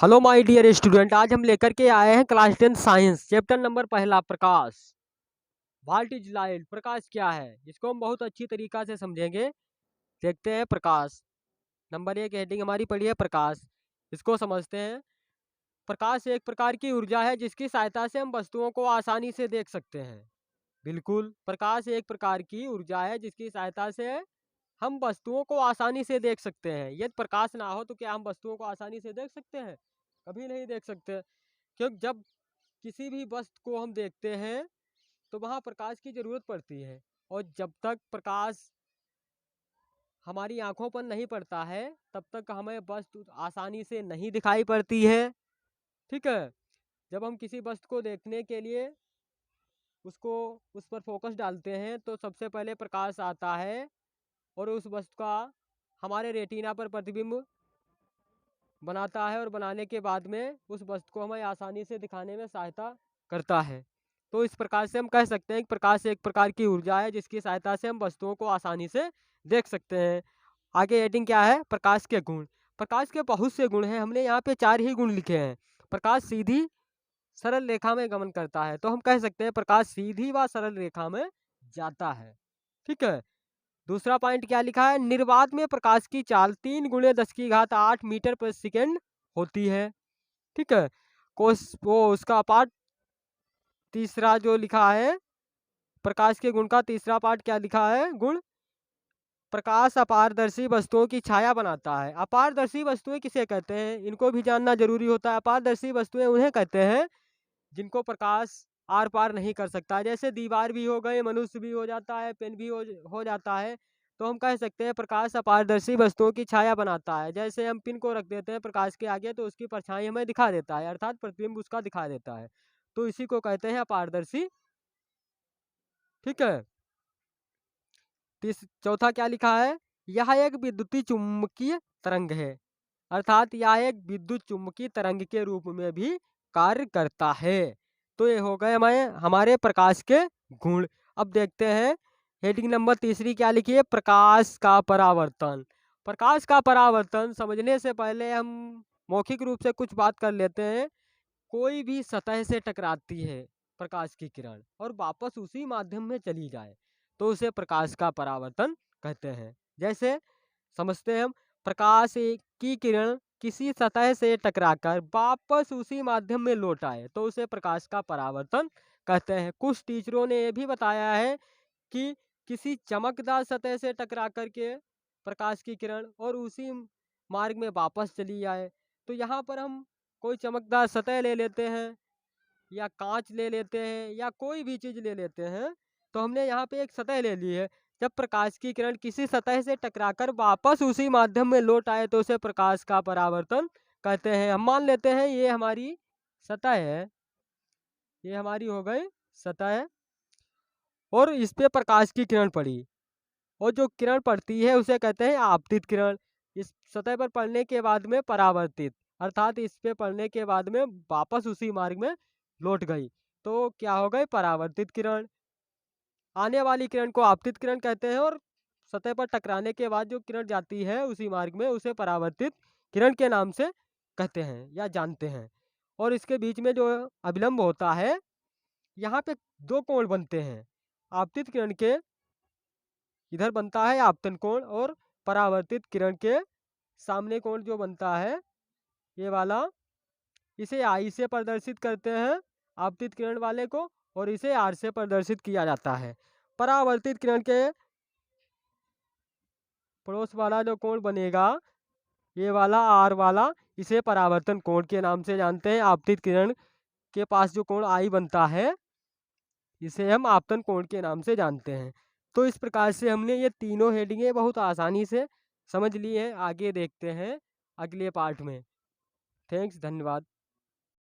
Hello my dear student, आज हम लेकर के आए हैं क्लास 10 साइंस चैप्टर नंबर पहला प्रकाश। What is light? प्रकाश क्या है, इसको हम बहुत अच्छी तरीका से समझेंगे। देखते हैं प्रकाश। नंबर एक हेडिंग हमारी पड़ी है प्रकाश। इसको समझते हैं। प्रकाश एक प्रकार की ऊर्जा है जिसकी सहायता से हम वस्तुओं को आसानी से देख सकते हैं। बिल्कुल, प्रकाश एक प्रकार की ऊर्जा है जिसकी सहायता से हम वस्तुओं को आसानी से देख सकते हैं। यदि प्रकाश ना हो तो क्या हम वस्तुओं को आसानी से देख सकते हैं? कभी नहीं देख सकते। क्योंकि जब किसी भी वस्तु को हम देखते हैं तो वहाँ प्रकाश की जरूरत पड़ती है, और जब तक प्रकाश हमारी आंखों पर नहीं पड़ता है तब तक हमें वस्तु आसानी से नहीं दिखाई पड़ती है। ठीक है। जब हम किसी वस्तु को देखने के लिए उसको उस पर फोकस डालते हैं तो सबसे पहले प्रकाश आता है, और उस वस्तु का हमारे रेटिना पर प्रतिबिंब बनाता है, और बनाने के बाद में उस वस्तु को हमें आसानी से दिखाने में सहायता करता है। तो इस प्रकार से हम कह सकते हैं कि प्रकाश एक प्रकार की ऊर्जा है जिसकी सहायता से हम वस्तुओं को आसानी से देख सकते हैं। आगे हेडिंग क्या है? प्रकाश के गुण। प्रकाश के बहुत से गुण हैं, हमने यहाँ पे 4 ही गुण लिखे हैं। प्रकाश सीधी सरल रेखा में गमन करता है, तो हम कह सकते हैं प्रकाश सीधी व सरल रेखा में जाता है। ठीक है। दूसरा पॉइंट क्या लिखा है? निर्वात में प्रकाश की चाल 3 गुणे 10 की घात 8 मीटर पर सेकेंड होती है। ठीक है। कोस वो उसका पार्ट तीसरा जो लिखा है प्रकाश के गुण का, तीसरा पार्ट क्या लिखा है? गुण, प्रकाश अपारदर्शी वस्तुओं की छाया बनाता है। अपारदर्शी वस्तुएं किसे कहते हैं, इनको भी जानना जरूरी होता है। अपारदर्शी वस्तुएं उन्हें कहते हैं जिनको प्रकाश आर पार नहीं कर सकता। जैसे दीवार भी हो गए, मनुष्य भी हो जाता है, पेन भी हो जाता है। तो हम कह सकते हैं प्रकाश अपारदर्शी वस्तुओं की छाया बनाता है। जैसे हम पिन को रख देते हैं प्रकाश के आगे तो उसकी परछाई हमें दिखा देता है, अर्थात प्रतिबिंब उसका दिखा देता है। तो इसी को कहते हैं अपारदर्शी। ठीक है। चौथा क्या लिखा है? यह एक विद्युतीय चुम्बकीय तरंग है, अर्थात यह एक विद्युत चुम्बकीय तरंग के रूप में भी कार्य करता है। तो ये हो गए हमारे प्रकाश के गुण। अब देखते हैं हेडिंग नंबर तीसरी क्या लिखी है? प्रकाश का परावर्तन। प्रकाश का परावर्तन समझने से पहले हम मौखिक रूप से कुछ बात कर लेते हैं। कोई भी सतह से टकराती है प्रकाश की किरण और वापस उसी माध्यम में चली जाए तो उसे प्रकाश का परावर्तन कहते हैं। जैसे समझते हैं हम, प्रकाश की किरण किसी सतह से टकराकर वापस उसी माध्यम में लौट आए तो उसे प्रकाश का परावर्तन कहते हैं। कुछ टीचरों ने यह भी बताया है कि किसी चमकदार सतह से टकरा करके प्रकाश की किरण और उसी मार्ग में वापस चली जाए। तो यहाँ पर हम कोई चमकदार सतह ले लेते हैं, या कांच ले लेते हैं, या कोई भी चीज ले लेते हैं। तो हमने यहाँ पे एक सतह ले ली है। जब प्रकाश की किरण किसी सतह से टकराकर वापस उसी माध्यम में लौट आए तो उसे प्रकाश का परावर्तन कहते हैं। हम मान लेते हैं ये हमारी सतह है, ये हमारी हो गई सतह, और इस पे प्रकाश की किरण पड़ी, और जो किरण पड़ती है उसे कहते हैं आपतित किरण। इस सतह पर पड़ने के बाद में परावर्तित, अर्थात इस पे पड़ने के बाद में वापस उसी मार्ग में लौट गई तो क्या हो गई? परावर्तित किरण। आने वाली किरण को आपतित किरण कहते हैं, और सतह पर टकराने के बाद जो किरण जाती है उसी मार्ग में उसे परावर्तित किरण के नाम से कहते हैं या जानते हैं। और इसके बीच में जो अविलंब होता है, यहाँ पे 2 कोण बनते हैं। आपतित किरण के इधर बनता है आपतन कोण, और परावर्तित किरण के सामने कोण जो बनता है ये वाला, इसे आई से प्रदर्शित करते हैं आपतित किरण वाले को, और इसे आर से प्रदर्शित किया जाता है। परावर्तित किरण के पड़ोस वाला जो कोण बनेगा, ये वाला आर वाला, इसे परावर्तन कोण के नाम से जानते हैं। आपतित किरण के पास जो कोण आई बनता है इसे हम आपतन कोण के नाम से जानते हैं। तो इस प्रकार से हमने ये तीनों हेडिंगें बहुत आसानी से समझ ली हैं। आगे देखते हैं अगले पार्ट में। थैंक्स, धन्यवाद।